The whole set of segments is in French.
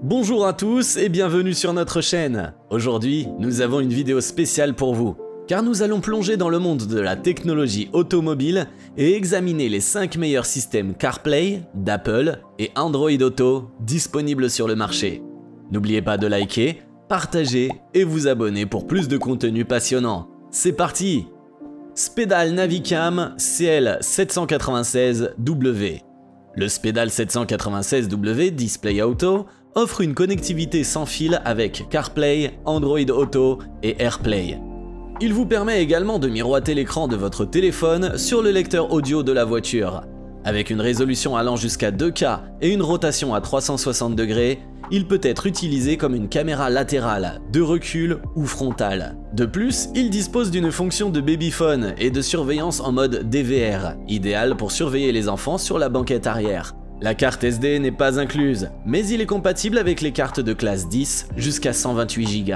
Bonjour à tous et bienvenue sur notre chaîne. Aujourd'hui, nous avons une vidéo spéciale pour vous, car nous allons plonger dans le monde de la technologie automobile et examiner les 5 meilleurs systèmes CarPlay d'Apple et Android Auto disponibles sur le marché. N'oubliez pas de liker, partager et vous abonner pour plus de contenu passionnant. C'est parti! Spedal Navicam CL796W. Le Spedal 796W Display Auto offre une connectivité sans fil avec CarPlay, Android Auto et AirPlay. Il vous permet également de miroiter l'écran de votre téléphone sur le lecteur audio de la voiture. Avec une résolution allant jusqu'à 2K et une rotation à 360 degrés, il peut être utilisé comme une caméra latérale, de recul ou frontale. De plus, il dispose d'une fonction de babyphone et de surveillance en mode DVR, idéal pour surveiller les enfants sur la banquette arrière. La carte SD n'est pas incluse, mais il est compatible avec les cartes de classe 10 jusqu'à 128 Go.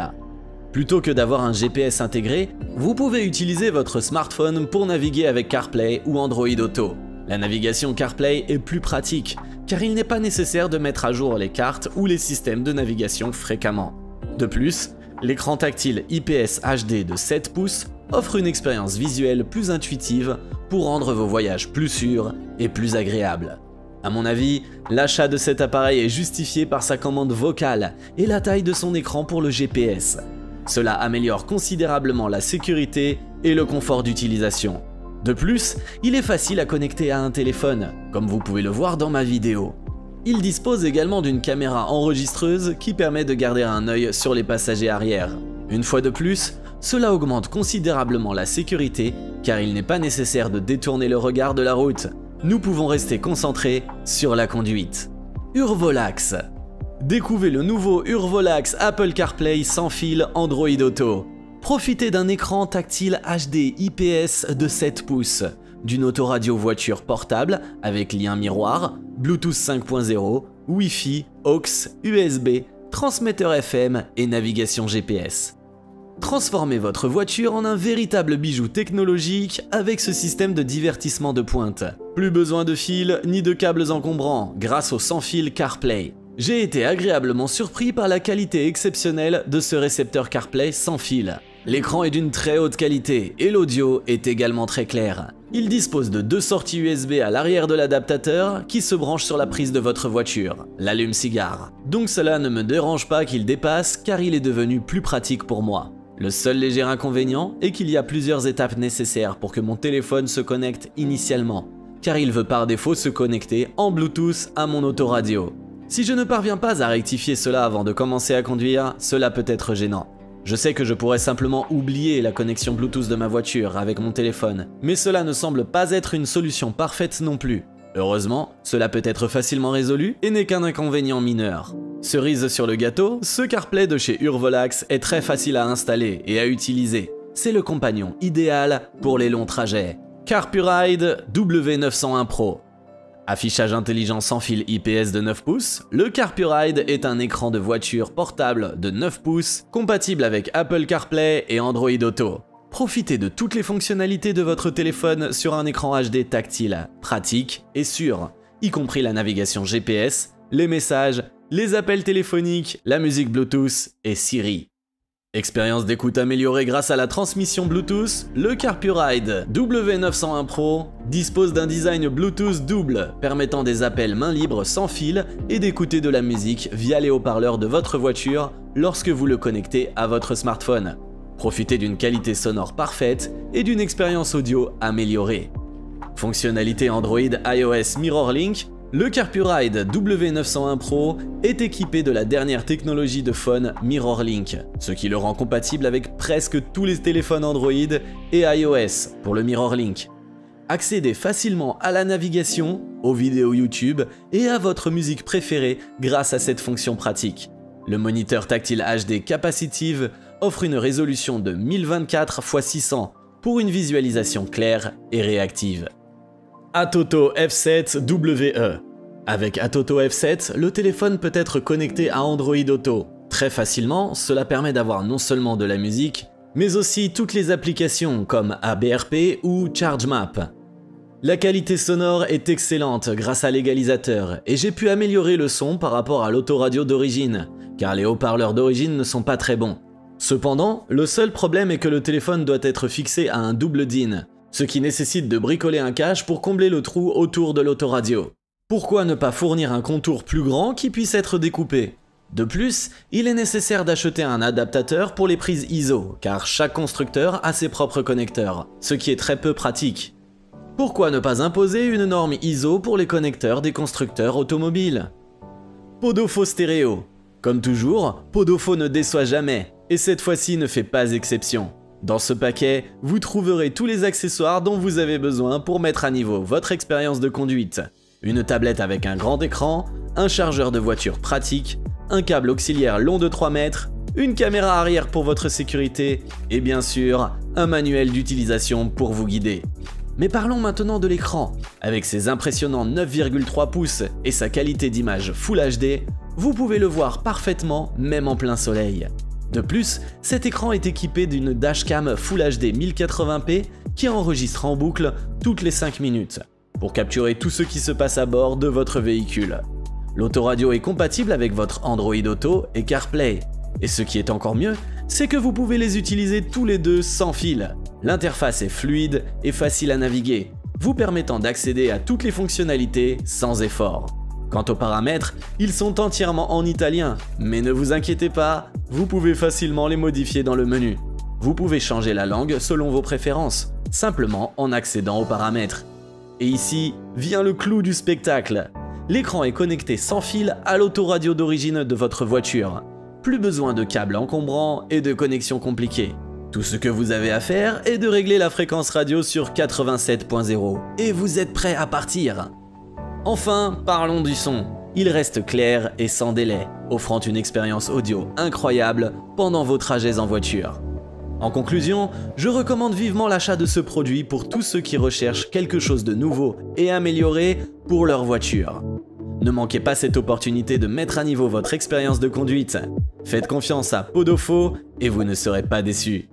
Plutôt que d'avoir un GPS intégré, vous pouvez utiliser votre smartphone pour naviguer avec CarPlay ou Android Auto. La navigation CarPlay est plus pratique, car il n'est pas nécessaire de mettre à jour les cartes ou les systèmes de navigation fréquemment. De plus, l'écran tactile IPS HD de 7 pouces offre une expérience visuelle plus intuitive pour rendre vos voyages plus sûrs et plus agréables. À mon avis, l'achat de cet appareil est justifié par sa commande vocale et la taille de son écran pour le GPS. Cela améliore considérablement la sécurité et le confort d'utilisation. De plus, il est facile à connecter à un téléphone, comme vous pouvez le voir dans ma vidéo. Il dispose également d'une caméra enregistreuse qui permet de garder un œil sur les passagers arrière. Une fois de plus, cela augmente considérablement la sécurité car il n'est pas nécessaire de détourner le regard de la route. Nous pouvons rester concentrés sur la conduite. Urvolax. Découvrez le nouveau Urvolax Apple CarPlay sans fil Android Auto. Profitez d'un écran tactile HD IPS de 7 pouces, d'une autoradio voiture portable avec lien miroir, Bluetooth 5.0, Wi-Fi, AUX, USB, transmetteur FM et navigation GPS. Transformez votre voiture en un véritable bijou technologique avec ce système de divertissement de pointe. Plus besoin de fils ni de câbles encombrants grâce au sans-fil CarPlay. J'ai été agréablement surpris par la qualité exceptionnelle de ce récepteur CarPlay sans fil. L'écran est d'une très haute qualité et l'audio est également très clair. Il dispose de 2 sorties USB à l'arrière de l'adaptateur qui se branchent sur la prise de votre voiture, l'allume-cigare. Donc cela ne me dérange pas qu'il dépasse car il est devenu plus pratique pour moi. Le seul léger inconvénient est qu'il y a plusieurs étapes nécessaires pour que mon téléphone se connecte initialement, car il veut par défaut se connecter en Bluetooth à mon autoradio. Si je ne parviens pas à rectifier cela avant de commencer à conduire, cela peut être gênant. Je sais que je pourrais simplement oublier la connexion Bluetooth de ma voiture avec mon téléphone, mais cela ne semble pas être une solution parfaite non plus. Heureusement, cela peut être facilement résolu et n'est qu'un inconvénient mineur. Cerise sur le gâteau, ce CarPlay de chez Urvolax est très facile à installer et à utiliser. C'est le compagnon idéal pour les longs trajets. CarPuride W901 Pro. Affichage intelligent sans fil IPS de 9 pouces, le CarPuride est un écran de voiture portable de 9 pouces, compatible avec Apple CarPlay et Android Auto. Profitez de toutes les fonctionnalités de votre téléphone sur un écran HD tactile, pratique et sûr, y compris la navigation GPS, les messages, les appels téléphoniques, la musique Bluetooth et Siri. Expérience d'écoute améliorée grâce à la transmission Bluetooth, le CarPuride W901 Pro dispose d'un design Bluetooth double, permettant des appels main libre sans fil et d'écouter de la musique via les haut-parleurs de votre voiture lorsque vous le connectez à votre smartphone. Profitez d'une qualité sonore parfaite et d'une expérience audio améliorée. Fonctionnalité Android iOS MirrorLink, le CarPuride W901 Pro est équipé de la dernière technologie de phone MirrorLink, ce qui le rend compatible avec presque tous les téléphones Android et iOS pour le MirrorLink. Accédez facilement à la navigation, aux vidéos YouTube et à votre musique préférée grâce à cette fonction pratique. Le moniteur tactile HD Capacitive offre une résolution de 1024 x 600 pour une visualisation claire et réactive. ATOTO F7 WE. Avec ATOTO F7, le téléphone peut être connecté à Android Auto. Très facilement, cela permet d'avoir non seulement de la musique, mais aussi toutes les applications comme ABRP ou ChargeMap. La qualité sonore est excellente grâce à l'égalisateur et j'ai pu améliorer le son par rapport à l'autoradio d'origine, car les haut-parleurs d'origine ne sont pas très bons. Cependant, le seul problème est que le téléphone doit être fixé à un double DIN, ce qui nécessite de bricoler un cache pour combler le trou autour de l'autoradio. Pourquoi ne pas fournir un contour plus grand qui puisse être découpé? De plus, il est nécessaire d'acheter un adaptateur pour les prises ISO, car chaque constructeur a ses propres connecteurs, ce qui est très peu pratique. Pourquoi ne pas imposer une norme ISO pour les connecteurs des constructeurs automobiles? Podofo stéréo. Comme toujours, Podofo ne déçoit jamais, et cette fois-ci ne fait pas exception. Dans ce paquet, vous trouverez tous les accessoires dont vous avez besoin pour mettre à niveau votre expérience de conduite. Une tablette avec un grand écran, un chargeur de voiture pratique, un câble auxiliaire long de 3 mètres, une caméra arrière pour votre sécurité, et bien sûr, un manuel d'utilisation pour vous guider. Mais parlons maintenant de l'écran. Avec ses impressionnants 9,3 pouces et sa qualité d'image Full HD, vous pouvez le voir parfaitement même en plein soleil. De plus, cet écran est équipé d'une dashcam Full HD 1080p qui enregistre en boucle toutes les 5 minutes, pour capturer tout ce qui se passe à bord de votre véhicule. L'autoradio est compatible avec votre Android Auto et CarPlay. Et ce qui est encore mieux, c'est que vous pouvez les utiliser tous les deux sans fil. L'interface est fluide et facile à naviguer, vous permettant d'accéder à toutes les fonctionnalités sans effort. Quant aux paramètres, ils sont entièrement en italien, mais ne vous inquiétez pas, vous pouvez facilement les modifier dans le menu. Vous pouvez changer la langue selon vos préférences, simplement en accédant aux paramètres. Et ici vient le clou du spectacle. L'écran est connecté sans fil à l'autoradio d'origine de votre voiture. Plus besoin de câbles encombrants et de connexions compliquées. Tout ce que vous avez à faire est de régler la fréquence radio sur 87.0 et vous êtes prêt à partir. Enfin, parlons du son. Il reste clair et sans délai, offrant une expérience audio incroyable pendant vos trajets en voiture. En conclusion, je recommande vivement l'achat de ce produit pour tous ceux qui recherchent quelque chose de nouveau et amélioré pour leur voiture. Ne manquez pas cette opportunité de mettre à niveau votre expérience de conduite. Faites confiance à Podofo et vous ne serez pas déçus.